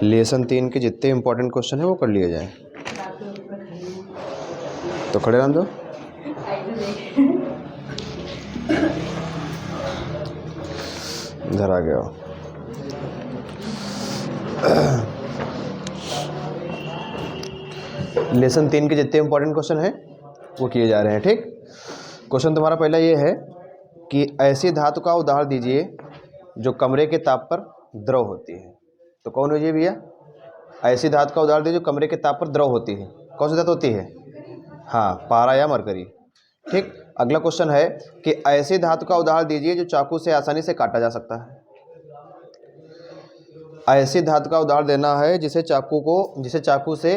Lesson 3 के जितने important question है वो कर लिए जाएं। तो खड़े रहने दो। इधर आ गया। लेसन 3 के जितने इंपॉर्टेंट क्वेश्चन हैं वो किए जा रहे हैं। ठीक, क्वेश्चन तुम्हारा पहला ये है कि ऐसी धातु का उदाहरण दीजिए जो कमरे के ताप पर द्रव होती है। तो कौन हो ये भैया? ऐसी धातु का उदाहरण दीजिए जो कमरे के ताप पर द्रव होती है। कौन सी धातु होती है? हाँ, पारा या मरकरी। ठीक, अगला क्वेश्चन है कि ऐसी धातु का उदाहरण दीजिए जो चाकू से आसानी से काटा जा सकता है। ऐसी धातु का उदाहरण देना है जिसे चाकू से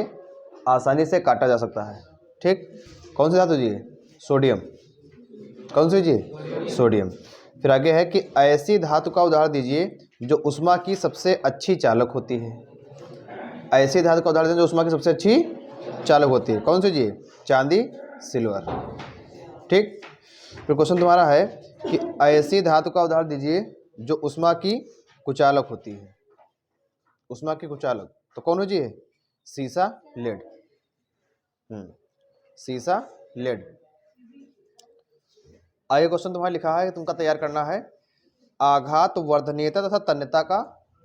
आसानी से काटा जा सकता है। ठीक, कौन सी धातु जी है? सोडियम। कौन सी जी? सोडियम। फिर आगे है कि ऐसी धातु का उदाहरण दीजिए जो ऊष्मा की सबसे अच्छी चालक होती है। ऐसी धातु का उदाहरण दीजिए जो ऊष्मा की सबसे अच्छी चालक होती है। कौन सी जी? चांदी, सिल्वर। ठीक, फिर क्वेश्चन तुम्हारा है कि ऐसी धातु का उदाहरण दीजिए जो ऊष्मा की कुचालक होती है। ऊष्मा की कुचालक तो कौन हो जी है? सीसा, लेड। सीसा, लेड। आगे क्वेश्चन तुम्हारा लिखा है, तुमका तैयार करना है। आघात वर्धनीयता तथा तन्यता का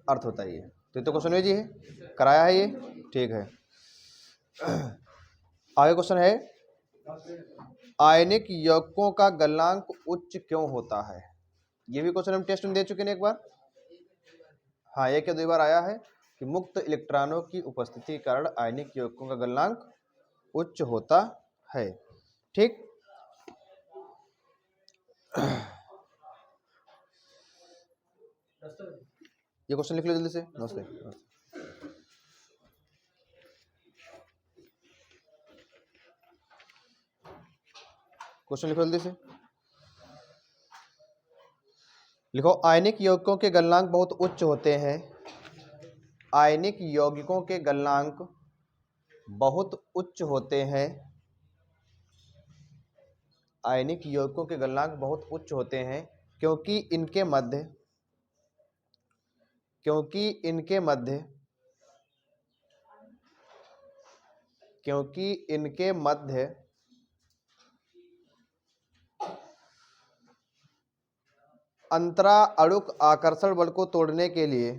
अर्थ बताइए। तो क्वेश्चन है जी है, कराया है ये। ठीक है, आगे क्वेश्चन है आयनिक यौगिकों का गलनांक उच्च क्यों होता है। ये भी क्वेश्चन हम टेस्ट में दे चुके हैं एक बार। हाँ, एक या 2 बार आया है कि मुक्त इलेक्ट्रॉनों की उपस्थिति के कारण आयनिक यौगिकों का गलनांक उच्च होता है। ठीक, ये क्वेश्चन लिख लो जल्दी से। नमस्ते। क्वेश्चन लिखो जल्दी से। लिखो, आयनिक यौगिकों के गलनांक बहुत उच्च होते हैं। आयनिक यौगिकों के गलनांक बहुत उच्च होते हैं। आयनिक यौगिकों के गलनांक बहुत उच्च होते हैं क्योंकि इनके मध्य अंतरा अणुक आकर्षण बल को तोड़ने के लिए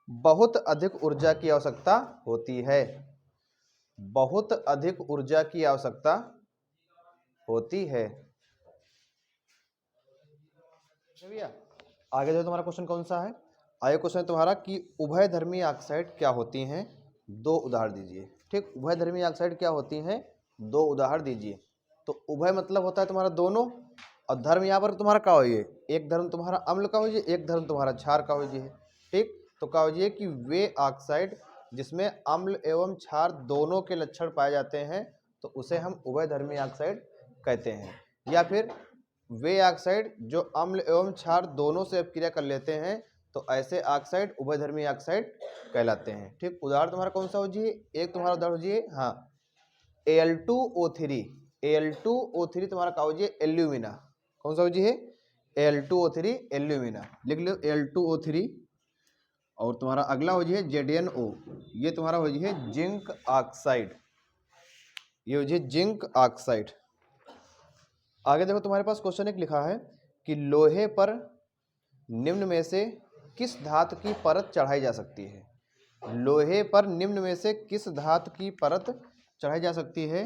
बहुत अधिक ऊर्जा की आवश्यकता होती है। बहुत अधिक ऊर्जा की आवश्यकता होती है। आगे जो तुम्हारा क्वेश्चन कौन सा है? आगे क्वेश्चन तुम्हारा कि उभयधर्मी ऑक्साइड क्या होती हैं, 2 उदाहरण दीजिए। ठीक, उभयधर्मी ऑक्साइड क्या होती हैं, 2 उदाहरण दीजिए। तो उभय मतलब होता है तुम्हारा दोनों, और धर्म यहाँ पर तुम्हारा क्या हो जाए? एक धर्म तुम्हारा अम्ल का हो जाए, एक धर्म तुम्हारा क्षार का हो जाए। ठीक, तो क्या हो जाए कि वे ऑक्साइड जिसमें अम्ल एवं क्षार दोनों के लक्षण पाए जाते हैं तो उसे हम उभयधर्मी ऑक्साइड कहते हैं। या फिर वे ऑक्साइड जो अम्ल एवं क्षार दोनों से अपक्रिया कर लेते हैं तो ऐसे ऑक्साइड उभयधर्मी ऑक्साइड कहलाते हैं। ठीक, उदाहरण तुम्हारा कौन सा हो जी? एक तुम्हारा उदाहरण हो जी, हाँ, Al2O3। Al2O3 तुम्हारा क्या हो जी? एल्यूमिना। कौन सा हो जी है? Al2O3 alumina. लिख लो Al2O3। और तुम्हारा अगला हो जी है ZnO। ये तुम्हारा हो जी है जिंक ऑक्साइड। ये हो जी जिंक ऑक्साइड। आगे देखो, तुम्हारे पास क्वेश्चन एक लिखा है कि लोहे पर निम्न में से किस धातु की परत चढ़ाई जा सकती है। लोहे पर निम्न में से किस धातु की परत चढ़ाई जा सकती है?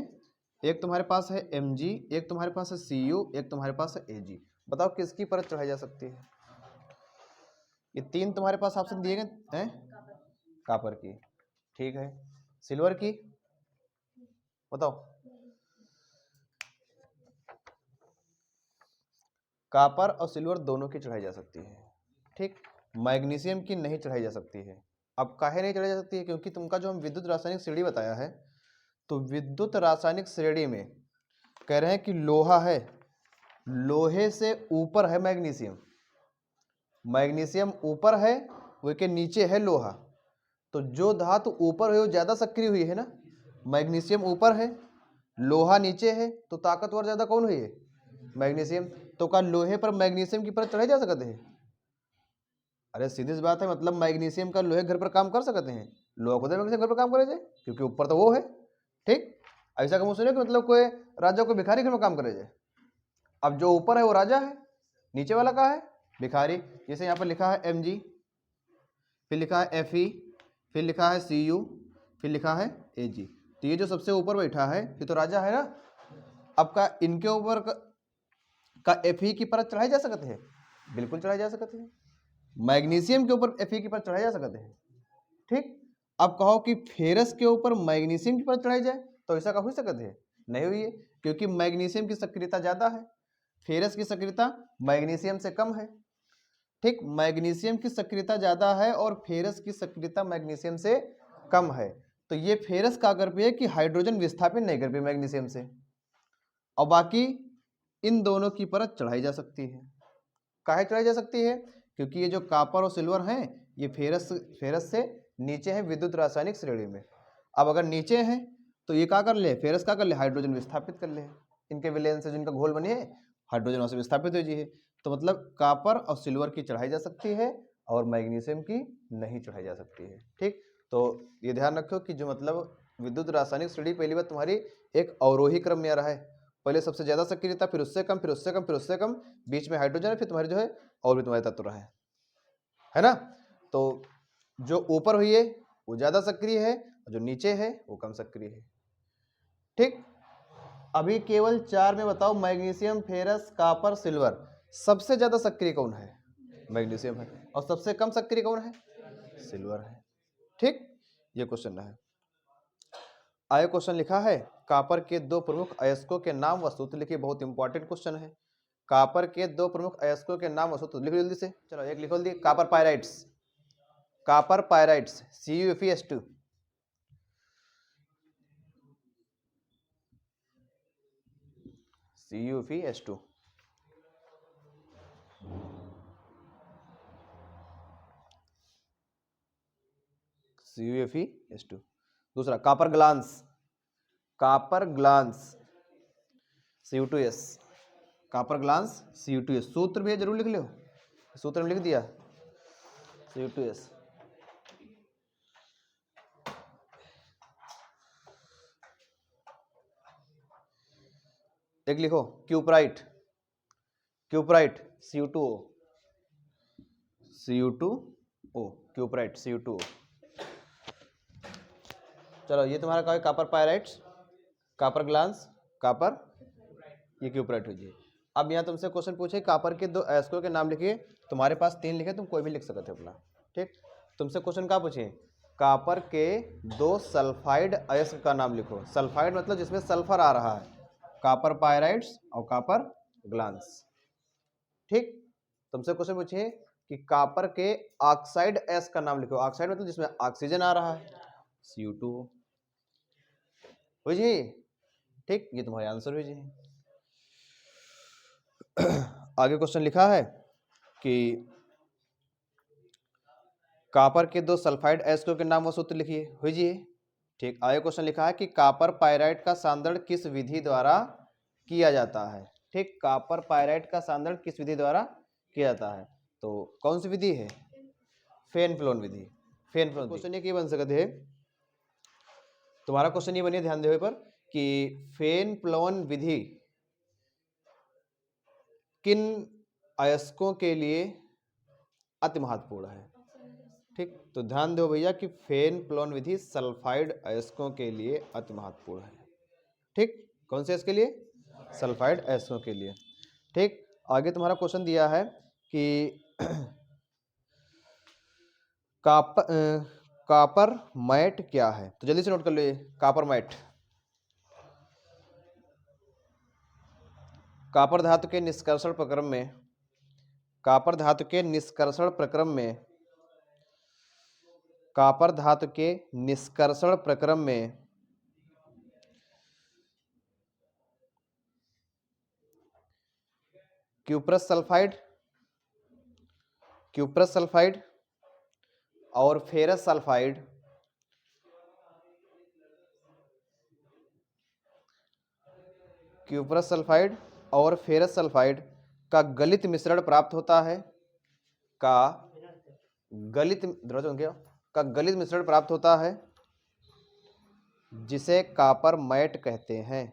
एक तुम्हारे पास है Mg, एक तुम्हारे पास है Cu, एक तुम्हारे पास है Ag। बताओ किसकी परत चढ़ाई जा सकती है? ये 3 तुम्हारे पास ऑप्शन दिए गए हैं। कापर की। ठीक है, सिल्वर की बताओ। कापर और सिल्वर दोनों की चढ़ाई जा सकती है। ठीक, मैग्नीशियम की नहीं चढ़ाई जा सकती है। अब काहे नहीं चढ़ाई जा सकती है? क्योंकि तुमका जो हम विद्युत रासायनिक श्रेणी बताया है, तो विद्युत रासायनिक श्रेणी में कह रहे हैं कि लोहा है, लोहे से ऊपर है मैग्नीशियम। मैग्नीशियम ऊपर है, वो के नीचे है लोहा, तो जो धातु ऊपर है वो ज्यादा सक्रिय हुई है ना, मैग्नीशियम ऊपर है लोहा नीचे है, तो ताकतवर ज्यादा कौन हुई है, मैग्नीशियम। तो क्या लोहे पर मैग्नीशियम की परत चढ़ाई जा सकते हैं? अरे सीधी सी बात है, मतलब मैग्नीशियम का लोहे घर पर काम कर सकते हैं, लोहा खुद मैग्नीशियम घर पर काम करे जाए, क्योंकि ऊपर तो वो है। ठीक, ऐसा कम सुने कि मतलब कोई राजा को भिखारी घर में काम करे जाए। अब जो ऊपर है वो राजा है, नीचे वाला का है भिखारी। जैसे यहाँ पर लिखा है Mg, फिर लिखा है Fe, फिर लिखा है Cu, फिर लिखा है Ag, तो ये जो सबसे ऊपर बैठा है ये तो राजा है ना। अब का इनके ऊपर का Fe की परत चढ़ाई जा सकती है? बिल्कुल चढ़ाई जा सकती है। मैग्नीशियम के ऊपर Fe की परत चढ़ाई जा सकते हैं। ठीक, अब कहो कि फेरस के ऊपर मैग्नीशियम की परत चढ़ाई जाए, तो ऐसा का हो सकते है? नहीं हुई है, क्योंकि मैग्नीशियम की सक्रियता ज्यादा है, फेरस की सक्रियता मैग्नीशियम से कम है। ठीक, मैग्नीशियम की सक्रियता ज्यादा है और फेरस की सक्रियता मैग्नीशियम से कम है, तो ये फेरस का कर है कि हाइड्रोजन विस्थापित नहीं कर पाए मैग्नीशियम से, और बाकी इन दोनों की परत चढ़ाई जा सकती है। काहे चढ़ाई जा सकती है? क्योंकि ये जो कॉपर और सिल्वर हैं ये फेरस से नीचे है विद्युत रासायनिक श्रेणी में। अब अगर नीचे हैं तो ये क्या कर ले, फेरस क्या कर ले, हाइड्रोजन विस्थापित कर ले, इनके विलयन से जिनका घोल बनी है हाइड्रोजन वहां से विस्थापित हो जी है। तो मतलब कॉपर और सिल्वर की चढ़ाई जा सकती है और मैग्नीशियम की नहीं चढ़ाई जा सकती है। ठीक, तो ये ध्यान रखो कि जो मतलब विद्युत रासायनिक श्रेणी पहली बार तुम्हारी एक अवरोही क्रम में आ रहा है, पहले सबसे ज्यादा सक्रियता, फिर उससे कम, फिर उससे कम, फिर उससे कम, बीच में हाइड्रोजन है, फिर तुम्हारी जो है और भी तुम्हारे तत्व रहे है ना। तो जो ऊपर हुई है वो ज्यादा सक्रिय है, जो नीचे है वो कम सक्रिय है। ठीक, अभी केवल 4 में बताओ, मैग्नीशियम, फेरस, कॉपर, सिल्वर, सबसे ज्यादा सक्रिय कौन है? मैग्नीशियम है, और सबसे कम सक्रिय कौन है? सिल्वर है। ठीक, ये क्वेश्चन है। आगे क्वेश्चन लिखा है कॉपर के 2 प्रमुख अयस्कों के नाम व सूत्र लिखिए। बहुत इंपॉर्टेंट क्वेश्चन है। कॉपर के 2 प्रमुख अयस्कों के नाम व सूत्र लिखो जल्दी से। चलो एक लिखो जल्दी, copper pyrites, copper pyrites CuFeS2, CuFeS2, CuFeS2। दूसरा copper glance, copper glance Cu2S, copper glance Cu2S। सूत्र भी जरूर लिख लो, सूत्र में लिख दिया Cu2S। एक लिखो cuprite, cuprite Cu2O, Cu2O, cuprite Cu2O। चलो ये तुम्हारा क्या है, copper pyrites, copper glance, copper, ये क्यूप्राइट हो जाए। अब यहाँ तुमसे क्वेश्चन पूछे कॉपर के 2 अयस्कों के नाम लिखिए। तुम्हारे पास 3 लिखे, तुम कोई भी लिख सकते हो अपना। ठीक, तुमसे क्वेश्चन क्या पूछे, कॉपर के 2 सल्फाइड अयस्क का नाम लिखो। सल्फाइड मतलब जिसमें सल्फर आ रहा है, कॉपर पायराइट्स और कॉपर ग्लांस। ठीक, तुमसे क्वेश्चन पूछिए कि कॉपर के ऑक्साइड अयस्क का नाम लिखो। ऑक्साइड मतलब जिसमें ऑक्सीजन आ रहा है, Cu2O। जी ठीक, ये तुम्हारा आंसर हो जी। आगे क्वेश्चन लिखा है कि कॉपर के 2 सल्फाइड अयस्कों के नाम व सूत्र लिखिए। हुई जी ठीक। आगे क्वेश्चन लिखा है कि कॉपर पायराइट का सांद्रण किस विधि द्वारा किया जाता है। ठीक, कॉपर पायराइट का सांद्रण किस विधि द्वारा किया जाता है, तो कौन सी विधि है? फेन प्लोन विधि। फेन प्लोन क्वेश्चन ये बन सकते है, तुम्हारा क्वेश्चन ये बनिए, ध्यान दे पर कि फेन प्लोन विधि किन अयस्कों के लिए अति महत्वपूर्ण है। ठीक, तो ध्यान दो भैया कि फेन प्लोन विधि सल्फाइड अयस्कों के लिए अति महत्वपूर्ण है। ठीक, कौन से अयस्क के लिए? सल्फाइड अयस्कों के लिए। ठीक, आगे तुम्हारा क्वेश्चन दिया है कि कॉपर मैट क्या है, तो जल्दी से नोट कर लो। कॉपर मैट कॉपर धातु के निष्कर्षण प्रक्रम में, कॉपर धातु के निष्कर्षण प्रक्रम में, कॉपर धातु के निष्कर्षण प्रक्रम में क्यूप्रस सल्फाइड, क्यूप्रस सल्फाइड और फेरस सल्फाइड क्यूपरस सल्फाइड और फेरस सल्फाइड का गलित मिश्रण प्राप्त होता है, का गलित मिश्रण प्राप्त होता है, जिसे कॉपर मैट कहते हैं।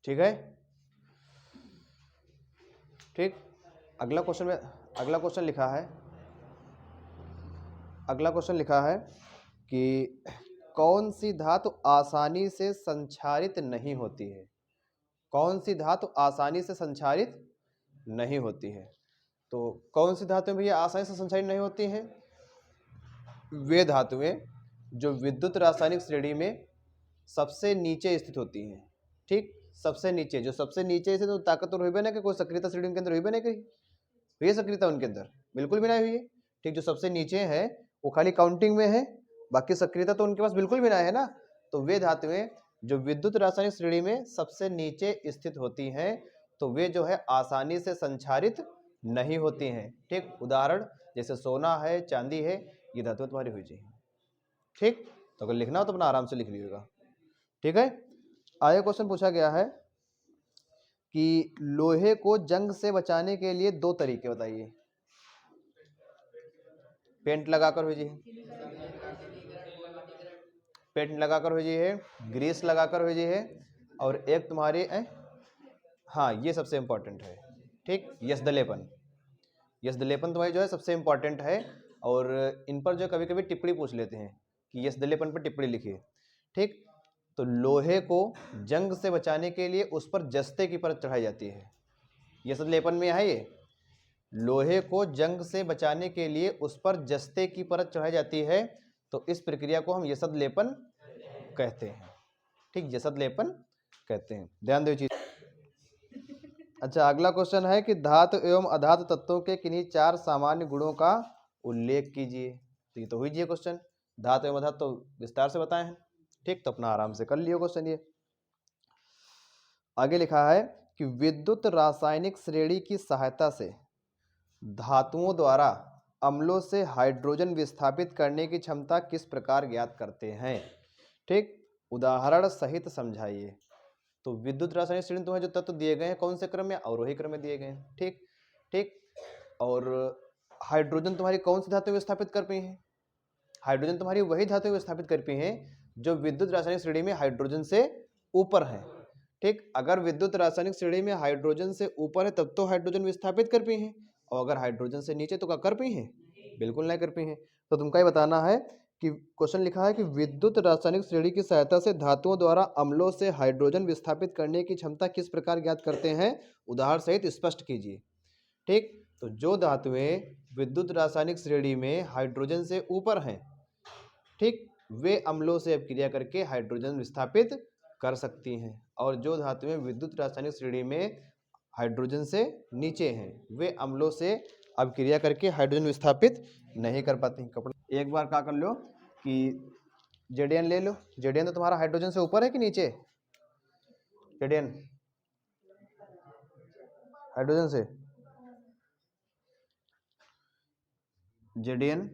ठीक है, ठीक। अगला क्वेश्चन लिखा है कि कौन सी धातु आसानी से संक्षारित नहीं होती है? कौन सी धातु आसानी से संक्षारित नहीं होती है? तो कौन सी धातुएं भैया आसानी से संक्षारित नहीं होती हैं? वे धातुएं जो विद्युत रासायनिक श्रेणी में सबसे नीचे स्थित होती हैं। ठीक, सबसे नीचे, जो सबसे नीचे स्थित तो ताकतवर हुई भी ना कि कोई सक्रियता श्रेणी उनके अंदर हुई भी नहीं, कहीं हुई है सक्रियता उनके अंदर? बिल्कुल भी नहीं हुई है। ठीक, जो सबसे नीचे है वो खाली काउंटिंग में है, बाकी सक्रियता तो उनके पास बिल्कुल भी नहीं है ना। तो वे धातुएं जो विद्युत रासायनिक श्रेणी में सबसे नीचे स्थित होती हैं, तो वे जो है आसानी से संक्षारित नहीं होती हैं। ठीक, उदाहरण जैसे सोना है, चांदी है, ये धातुएं तुम्हारी हुई चाहिए। ठीक, तो अगर लिखना हो तो अपना आराम से लिख लीजिएगा। ठीक है, आगे क्वेश्चन पूछा गया है कि लोहे को जंग से बचाने के लिए दो तरीके बताइए। पेंट लगाकर भेजिए, ग्रीस लगाकर भेजिए, और एक तुम्हारी हाँ ये सबसे इंपॉर्टेंट है। ठीक, यश दलेपन तुम्हारी जो है सबसे इंपॉर्टेंट है। और इन पर जो कभी कभी टिप्पणी पूछ लेते हैं कि यश दलेपन पर टिप्पणी लिखिए। ठीक, तो लोहे को जंग से बचाने के लिए उस पर जस्ते की परत चढ़ाई जाती है। यश दलेपन में है ये, लोहे को जंग से बचाने के लिए उस पर जस्ते की परत चढ़ाई जाती है, तो इस प्रक्रिया को हम यसद लेपन कहते हैं। ठीक, यसद लेपन कहते हैं, ध्यान दो चीज। अच्छा, अगला क्वेश्चन है कि धातु एवं अधातु तत्वों के किन्हीं चार सामान्य गुणों का उल्लेख कीजिए। तो ये तो हुई क्वेश्चन, धातु एवं अधातु तो विस्तार से बताए हैं। ठीक, तो अपना आराम से कर लियो क्वेश्चन। ये आगे लिखा है कि विद्युत रासायनिक श्रेणी की सहायता से धातुओं द्वारा अम्लों से हाइड्रोजन विस्थापित करने की क्षमता किस प्रकार ज्ञात करते हैं? ठीक, उदाहरण सहित समझाइए। तो विद्युत रासायनिक श्रेणी तुम्हें जो तत्व दिए गए हैं कौन से क्रम में? अवरोही क्रम में दिए गए हैं। ठीक ठीक, और हाइड्रोजन तुम्हारी कौन सी धातु विस्थापित कर पाई है? हाइड्रोजन तुम्हारी वही धातु विस्थापित कर पाई है जो विद्युत रासायनिक श्रेणी में हाइड्रोजन से ऊपर है। ठीक, अगर विद्युत रासायनिक श्रेणी में हाइड्रोजन से ऊपर है तब तो हाइड्रोजन विस्थापित कर पाई है, और अगर हाइड्रोजन से नीचे तो क्या कर पाई है? बिल्कुल नहीं कर पाई है। तो तुमको ये बताना है कि क्वेश्चन लिखा है कि विद्युत रासायनिक श्रेणी की सहायता से धातुओं द्वारा अम्लों से हाइड्रोजन विस्थापित करने की क्षमता किस प्रकार ज्ञात करते हैं, उदाहरण सहित स्पष्ट कीजिए। ठीक, तो जो धातुएं विद्युत रासायनिक श्रेणी में हाइड्रोजन से ऊपर हैं, ठीक, वे अम्लों से अपक्रिया करके हाइड्रोजन विस्थापित कर सकती हैं, और जो धातुएं विद्युत रासायनिक श्रेणी में हाइड्रोजन से नीचे हैं वे अम्लों से अपक्रिया करके हाइड्रोजन विस्थापित नहीं कर पाती। एक बार क्या कर लो कि जेडीएन ले लो। जेडीएन तो तुम्हारा हाइड्रोजन से ऊपर है कि नीचे? जेडीएन हाइड्रोजन से, जेडीएन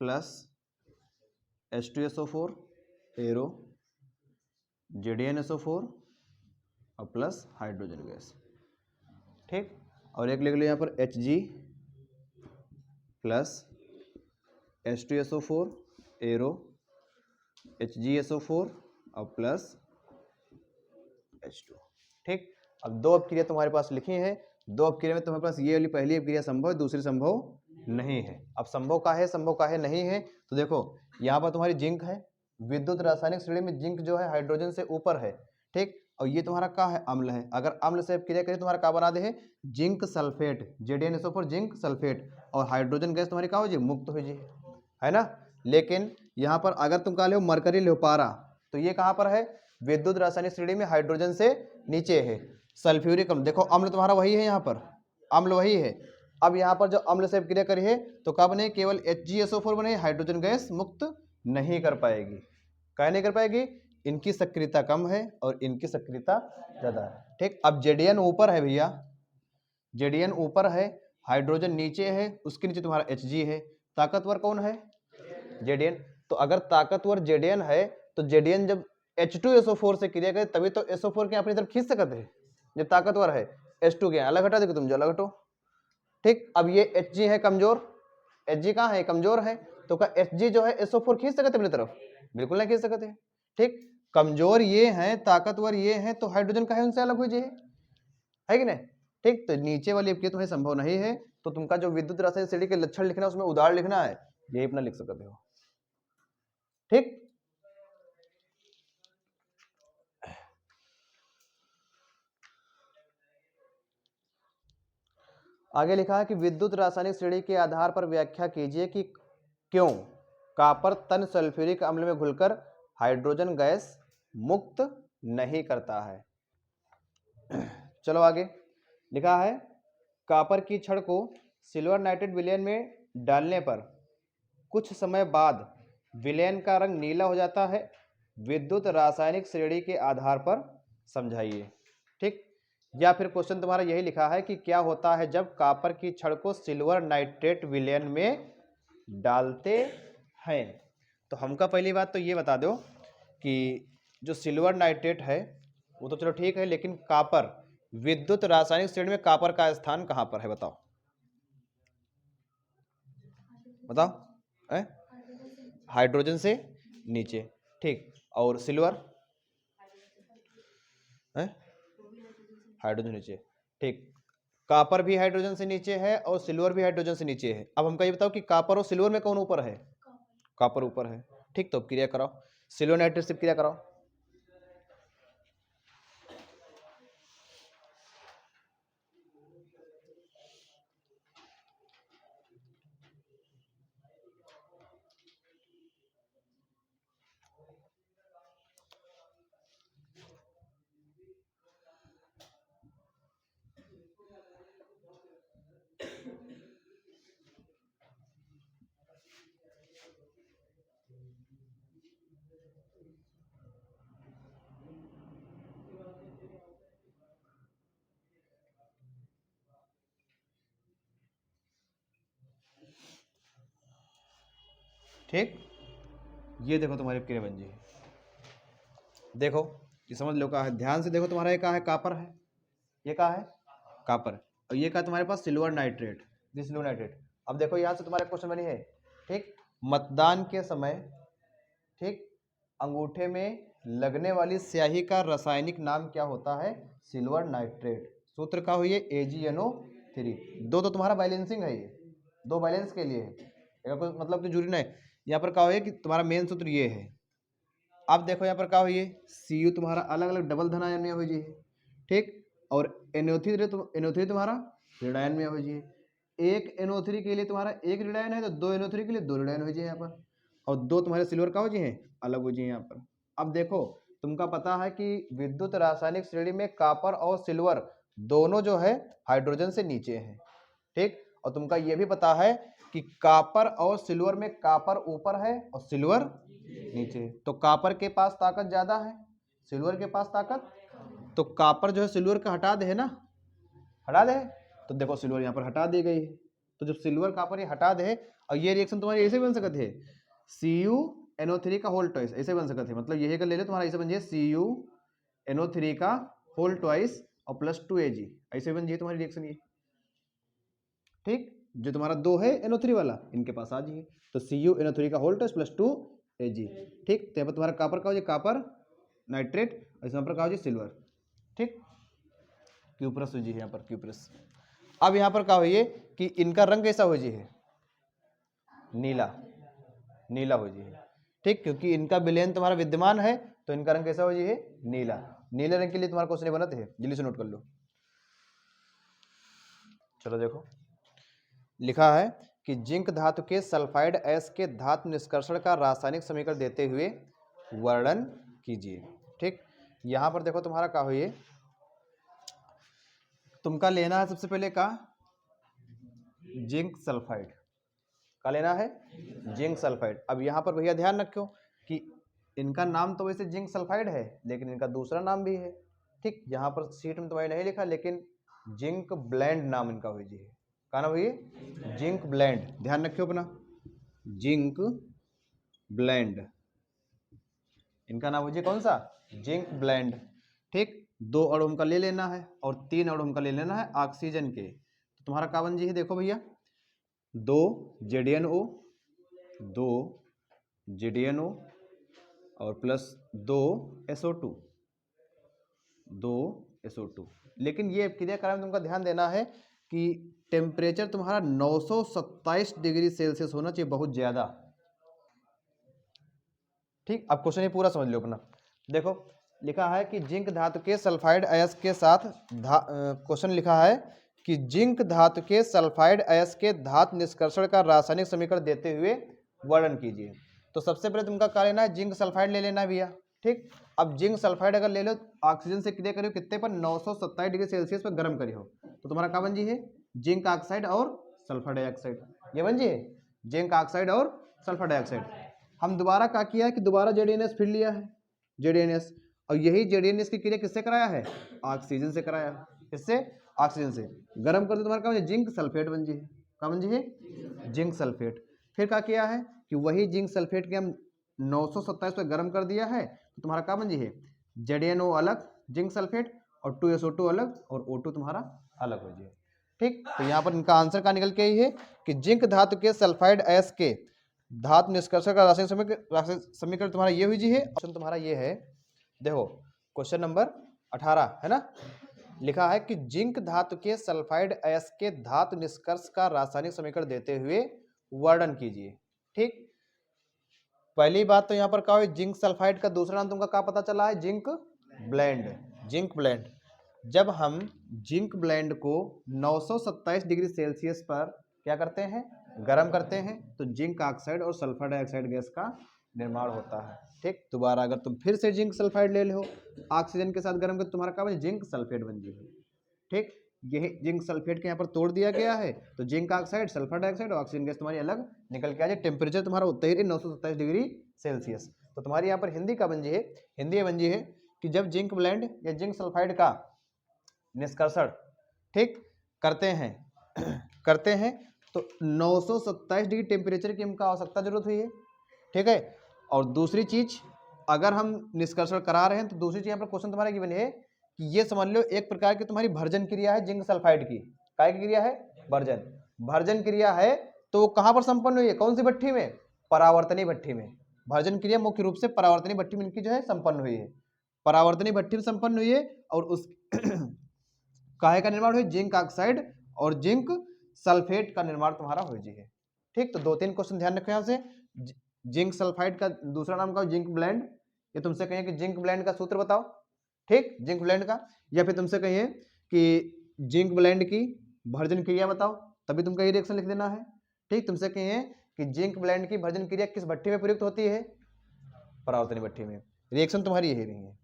प्लस H2SO4 एरो, JDnSO4 और प्लस हाइड्रोजन गैस। ठीक, और एक लिख लो यहाँ पर Hg plus H2SO4 arrow, HgSO4 और प्लस H2। ठीक, अब दो अपक्रिया तुम्हारे पास लिखी हैं। दो अपक्रिया में तुम्हारे पास ये वाली पहली अपक्रिया संभव है, दूसरी संभव नहीं है। अब संभव का है नहीं है, तो देखो यहाँ पर तुम्हारी जिंक है, विद्युत रासायनिक श्रेणी में जिंक जो है हाइड्रोजन से ऊपर है। ठीक, और ये तुम्हारा क्या है? अम्ल है। अगर अम्ल से क्रिया करें तुम्हारा क्या बना दे है? Zinc sulphate, JDnSO4 zinc sulphate, और हाइड्रोजन गैस तुम्हारी क्या हो जाए? मुक्त हो जाए, है ना। लेकिन यहाँ पर अगर तुम कहा लो मरकरी लो पारा, तो ये कहाँ पर है? विद्युत रासायनिक श्रेणी में हाइड्रोजन से नीचे है। सल्फ्यूरिक अम्ल, देखो अम्ल तुम्हारा वही है, यहाँ पर अम्ल वही है। अब यहाँ पर जो अम्ल से क्रिया करी है तो क्या बने? केवल HgSO4 बने, हाइड्रोजन गैस मुक्त नहीं कर पाएगी। क्या नहीं कर पाएगी, इनकी सक्रियता कम है और इनकी सक्रियता ज्यादा है। ठीक, अब जेडीएन ऊपर है भैया, जेडीएन ऊपर है, हाइड्रोजन नीचे है, उसके नीचे तुम्हारा Hg है, ताकतवर कौन है, जेडीएन। तो अगर ताकतवर जेडीएन है तो जेडीएन जब H2SO4 से क्रिया करे तभी तो SO4 के अपनी तरफ खींच सकते हैं, जब ताकतवर है। H2 के अलग हटा देगा, तुम जो अलग हटो। ठीक, अब ये Hg है कमजोर, Hg कहाँ है, कमजोर है, तो क्या Hg जो है SO4 खींच सकते अपनी तरफ, बिल्कुल नहीं खींच सकते। ठीक, कमजोर ये हैं, ताकतवर ये हैं, तो हाइड्रोजन का है उनसे अलग हो जाए, है कि नहीं। ठीक, तो नीचे वाली अपनी तुम्हें संभव नहीं है, तो तुमका जो विद्युत रासायनिक श्रेणी के लक्षण लिखना है उसमें उदाहरण लिखना है, ये अपना लिख सकते हो। ठीक, आगे लिखा है कि विद्युत रासायनिक श्रेणी के आधार पर व्याख्या कीजिए कि क्यों कॉपर तन सल्फ्यूरिक अम्ल में घुलकर हाइड्रोजन गैस मुक्त नहीं करता है। चलो आगे लिखा है, कॉपर की छड़ को सिल्वर नाइट्रेट विलयन में डालने पर कुछ समय बाद विलयन का रंग नीला हो जाता है, विद्युत रासायनिक श्रेणी के आधार पर समझाइए। ठीक, या फिर क्वेश्चन तुम्हारा यही लिखा है कि क्या होता है जब कॉपर की छड़ को सिल्वर नाइट्रेट विलयन में डालते हैं। तो हमका पहली बात तो ये बता दो कि जो सिल्वर नाइट्रेट है वो तो चलो ठीक है, लेकिन कॉपर विद्युत रासायनिक श्रेणी में कॉपर का स्थान कहां पर है, बताओ बताओ। हाइड्रोजन से नीचे। ठीक, और सिल्वर हाइड्रोजन नीचे। ठीक, कॉपर भी हाइड्रोजन से नीचे है और सिल्वर भी हाइड्रोजन से नीचे है। अब हमको ये बताओ कि कॉपर और सिल्वर में कौन ऊपर है, कॉपर ऊपर है। ठीक, तो क्रिया कराओ, सिल्वर नाइट्रेट से क्रिया कराओ। ठीक, ये देखो तुम्हारी क्रिया बन जी, देखो ये समझ लो का है, ध्यान से देखो, तुम्हारा ये का है, कॉपर है, ये का है कॉपर, और ये का तुम्हारे पास silver nitrate, this silver nitrate. अब देखो यहाँ से तुम्हारे क्वेश्चन बनी है। ठीक, मतदान के समय, ठीक, अंगूठे में लगने वाली स्याही का रासायनिक नाम क्या होता है, सिल्वर नाइट्रेट। सूत्र का हुई है AgNO3। दो तो तुम्हारा बैलेंसिंग है, ये दो बैलेंस के लिए है, कोई मतलब कि जरूरी नहीं। यहाँ पर क्या हुई है कि तुम्हारा मेन सूत्र ये है। अब देखो यहाँ पर क्या हुई है, Cu तुम्हारा अलग अलग डबल धन आयन में हो जाए। ठीक, और NO3 तुम्हारा ऋणायन में हो जाए। एक NO3 के लिए तुम्हारा एक ऋणायन है तो दो NO3 के लिए दो ऋणायन हो जाए यहाँ पर, और दो तुम्हारे सिल्वर का हो जाए अलग हो जाए यहाँ पर। अब देखो तुमका पता है कि विद्युत रासायनिक श्रेणी में कॉपर और सिल्वर दोनों जो है हाइड्रोजन से नीचे हैं। ठीक, और तुमका ये भी पता है कि कॉपर और सिल्वर में कॉपर ऊपर है और सिल्वर नीचे, तो कॉपर के पास ताकत ज्यादा है, सिल्वर के पास ताकत, तो कॉपर जो है सिल्वर का हटा दे, है ना, हटा दे। तो देखो सिल्वर यहाँ पर हटा दी गई है, तो जब सिल्वर कॉपर ये हटा दे, और ये रिएक्शन तुम्हारी ऐसे बन सकते है, CuNO3 का होल ट्वाइस, ऐसे बन सकते है, मतलब यही का ले लो तुम्हारा ऐसे बन जाए CuNO3 का होल ट्वाइस और +2 Ag, ऐसे बन जाए तुम्हारी रिएक्शन ये। ठीक, जो तुम्हारा दो है NO3 वाला इनके पास आ जाइए, तो CuNO3 का होल ट्वाइस +2 Ag। ठीक, तो यहाँ पर तुम्हारा कॉपर का हो जाए कॉपर नाइट्रेट, और यहाँ पर क्या हो जाए सिल्वर। ठीक, क्यूप्रस हो जी यहाँ पर क्यूप्रस। अब यहाँ पर क्या हुई है कि इनका रंग कैसा हो जी है, नीला, नीला हो जी है। ठीक, क्योंकि इनका विलयन तुम्हारा विद्यमान है तो इनका रंग कैसा हो जी है, नीला। नीले रंग के लिए तुम्हारा क्वेश्चन बनते हैं, जल्दी से नोट कर लो। चलो देखो लिखा है कि जिंक धातु के सल्फाइड एस के धातु निष्कर्षण का रासायनिक समीकरण देते हुए वर्णन कीजिए। ठीक, यहां पर देखो तुम्हारा क्या हुई है, तुमका लेना है सबसे पहले का जिंक सल्फाइड, का लेना है जिंक सल्फाइड। अब यहाँ पर भैया ध्यान रखो कि इनका नाम तो वैसे जिंक सल्फाइड है, लेकिन इनका दूसरा नाम भी है। ठीक, यहाँ पर शीट में तुम्हारे नहीं लिखा, लेकिन जिंक ब्लेंड नाम इनका हुई जी है। क्या नाम हुई? जिंक ब्लेंड, ध्यान रखियो अपना, जिंक ब्लेंड इनका नाम हो जी कौन सा? Zinc blende. ठीक, 2 अणु का ले लेना है और 3 अणु का ले लेना है ऑक्सीजन के। तो तुम्हारा क्या बन जी है, देखो भैया, 2 ZnO, 2 ZnO और प्लस 2 SO2, 2 SO2। लेकिन ये क्रियाक्रम में तुमका ध्यान देना है कि टेम्परेचर तुम्हारा 927 डिग्री सेल्सियस होना चाहिए, बहुत ज्यादा। ठीक, अब क्वेश्चन ये पूरा समझ लो अपना। देखो लिखा है कि जिंक धातु के सल्फाइड अयस्क के साथ क्वेश्चन लिखा है कि जिंक धातु के सल्फाइड अयस्क के धातु निष्कर्षण का रासायनिक समीकरण देते हुए वर्णन कीजिए। तो सबसे पहले तुमका क्या लेना है, जिंक सल्फाइड ले लेना भैया। ठीक, अब जिंक सल्फाइड अगर ले लो, ऑक्सीजन से क्रिया करियो कितने पर? 927 डिग्री सेल्सियस पर गर्म करियो, तो तुम्हारा क्या बन जी है? जिंक ऑक्साइड और सल्फर डाइऑक्साइड। ये बन जी है जिंक ऑक्साइड और सल्फर डाइऑक्साइड। हम दोबारा क्या किया है कि दोबारा ZnS फिर लिया है, ZnS, और यही ZnS की क्रिया किससे कराया है? ऑक्सीजन से कराया है। किससे? ऑक्सीजन से। गर्म कर दो, तुम्हारा क्या बन? जिंक सल्फेट बन जी है। क्या बन जी है? Zinc sulphate. फिर क्या किया है कि वही जिंक सल्फेट के हम 927 पे गर्म कर दिया है, तो तुम्हारा क्या बन जी है? ZnO अलग जिंक सल्फेट और 2SO2 अलग और O2 तुम्हारा अलग हो जाए। ठीक, तो यहाँ पर इनका आंसर क्या निकल के ही है कि जिंक धातु के सल्फाइड अयस्क के धातु निष्कर्षण का रासायनिक समीकरण तुम्हारा ये हुई जी है। ऑप्शन तुम्हारा ये है, देखो क्वेश्चन नंबर 18 है ना, लिखा है कि जिंक धातु के सल्फाइड अयस्क के धातु निष्कर्ष का रासायनिक समीकरण देते हुए वर्णन कीजिए। ठीक, पहली बात तो यहाँ पर क्या हुई, जिंक सल्फाइड का दूसरा नाम तुमका क्या पता चला है? Zinc blende. जिंक ब्लेंड, जब हम जिंक ब्लेंड को 927 डिग्री सेल्सियस पर क्या करते हैं? गर्म करते हैं, तो जिंक ऑक्साइड और सल्फर डाइऑक्साइड गैस का निर्माण होता है। ठीक, दोबारा अगर तुम फिर से जिंक सल्फाइड ले लो ऑक्सीजन के साथ गर्म कर, तुम्हारा क्या बन? जिंक सल्फेट बन जाएगी। ठीक, यही जिंक सल्फेट के यहाँ पर तोड़ दिया गया है, तो जिंक ऑक्साइड, सल्फर डाइऑक्साइड और ऑक्सीजन गैस तुम्हारी अलग निकल के आ जाए। टेम्परेचर तुम्हारा उतना ही 927 डिग्री सेल्सियस। तो तुम्हारी यहाँ पर हिंदी का बन जी है, हिंदी बन जी है कि जब जिंक ब्लेंड या जिंक सल्फाइड का निष्कर्षण ठीक करते हैं तो 927 डिग्री टेम्परेचर की हमको आवश्यकता जरूरत हुई है। ठीक है, और दूसरी चीज अगर हम निष्कर्षण करा रहे हैं तो दूसरी चीज यहाँ पर क्वेश्चन तुम्हारा की बनी है कि ये समझ लो एक प्रकार की तुम्हारी भर्जन क्रिया है जिंक सल्फाइड की। काय की क्रिया है? भर्जन क्रिया है। तो कहाँ पर संपन्न हुई है? कौन सी भट्ठी में? परावर्तनी भट्ठी में। भर्जन क्रिया मुख्य रूप से परावर्तनी भट्टी में इनकी जो है संपन्न हुई है, परावर्तनी भट्टी में संपन्न हुई है। और उस काहे का निर्माण हुई? जिंक ऑक्साइड और जिंक सल्फेट का निर्माण तुम्हारा हो जी है। ठीक, तो 2-3 क्वेश्चन ध्यान रखो यहाँ से। जिंक सल्फाइड का दूसरा नाम का जिंक ब्लेंड, ये तुमसे कहिए कि जिंक ब्लेंड का सूत्र बताओ। ठीक, जिंक ब्लेंड का, या फिर तुमसे कहिए कि जिंक ब्लेंड की भर्जन क्रिया बताओ, तभी तुमका ये रिएक्शन लिख देना है। ठीक, तुमसे कहिए कि जिंक ब्लेंड की भर्जन क्रिया किस भट्टी में प्रयुक्त होती है? परावर्तनी भट्टी में। रिएक्शन तुम्हारी यही रही है।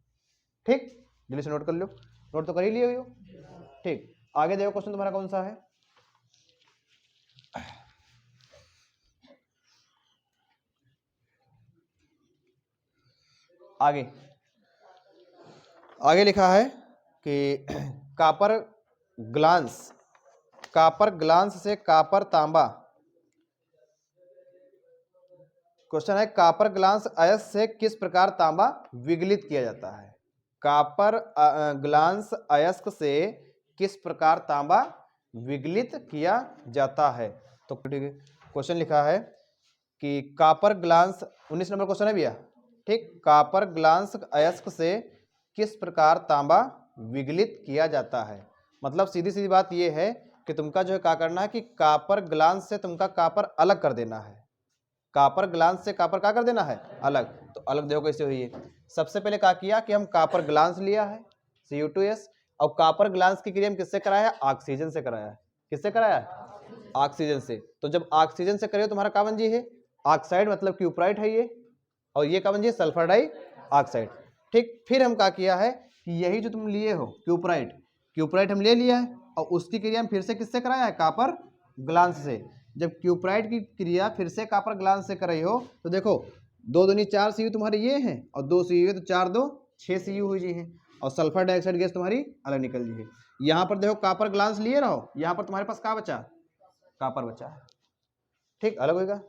ठीक, जल्दी से नोट कर लो, नोट तो कर ही लिए हो। ठीक, आगे देखो क्वेश्चन तुम्हारा कौन सा है। आगे लिखा है कि कापर ग्लांस से कापर तांबा। क्वेश्चन है कापर ग्लांस अयस्क से किस प्रकार तांबा विगलित किया जाता है? कापर ग्लांस अयस्क से किस प्रकार तांबा विगलित किया जाता है? तो क्वेश्चन लिखा है कि कापर ग्लांस, 19 नंबर क्वेश्चन है भैया। ठीक, कापर ग्लांस अयस्क से किस प्रकार तांबा विगलित किया जाता है? मतलब सीधी सीधी बात यह है कि तुमका जो है क्या करना है कि कापर ग्लांस से तुमका कापर अलग कर देना है। कापर ग्लांस से कापर क्या कर देना है? अलग। तो अलग देखो कैसे हुई है। सबसे पहले क्या किया कि हम कापर ग्लांस लिया है Cu2S, और कापर ग्लांस की क्रिया हम किससे कराया है? ऑक्सीजन से कराया है। किससे कराया है? ऑक्सीजन से। तो जब ऑक्सीजन से करिए तुम्हारा क्या बन जी है? ऑक्साइड, मतलब क्यूप्राइट है ये, और ये क्या बन जी? Sulphur die oxide. ठीक, फिर हम क्या किया है कि यही जो तुम लिए हो क्यूप्राइट हम ले लिया है, और उसकी क्रिया हम फिर से किससे कराया है? कापर ग्लांस से। जब क्यूप्राइट की क्रिया फिर से कापर ग्लांस से कर रही हो तो देखो 2 दूनी 4 Cu तुम्हारे ये हैं और 2 Cu है तो 4 2 6 Cu हुई जी हैं और सल्फर डाइऑक्साइड गैस तुम्हारी अलग निकल जी है। यहाँ पर देखो कॉपर ग्लास लिए रहो, यहाँ पर तुम्हारे पास क्या बचा, कॉपर बचा है, ठीक, अलग होगा।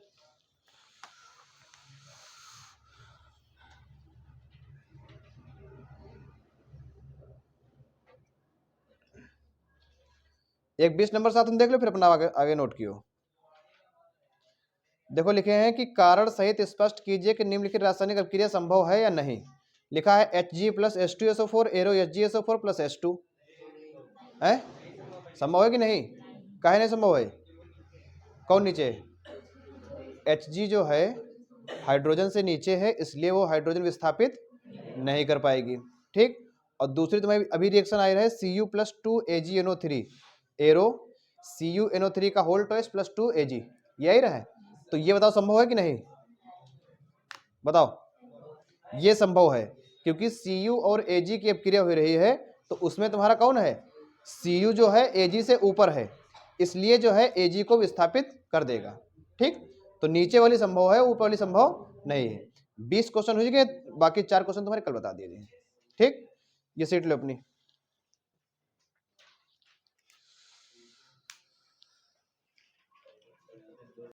एक 20 नंबर साथ तुम देख लो, फिर अपना आगे आगे नोट कियो। देखो लिखे हैं कि कारण सहित स्पष्ट कीजिए कि निम्नलिखित रासायनिक अभिक्रिया संभव है या नहीं। लिखा है Hg plus H2SO4 arrow HgSO4 plus H2 है, संभव है कि नहीं, काहे नहीं संभव है, कौन नीचे, Hg जो है हाइड्रोजन से नीचे है इसलिए वो हाइड्रोजन विस्थापित नहीं कर पाएगी, ठीक। और दूसरी तुम्हें अभी रिएक्शन आ रहा है Cu plus 2 AgNO3 arrow CuNO3 का होल ट्वाइस प्लस 2 Ag, यही रहा है। तो ये बताओ संभव है कि नहीं, बताओ, ये संभव है क्योंकि Cu और Ag की अभिक्रिया हो रही है तो उसमें तुम्हारा कौन है, Cu जो है Ag से ऊपर है इसलिए जो है Ag को विस्थापित कर देगा, ठीक। तो नीचे वाली संभव है, ऊपर वाली संभव नहीं है। 20 क्वेश्चन हो गए, बाकी 4 क्वेश्चन तुम्हारे कल बता दिए, ठीक। ये सीट लो अपनी।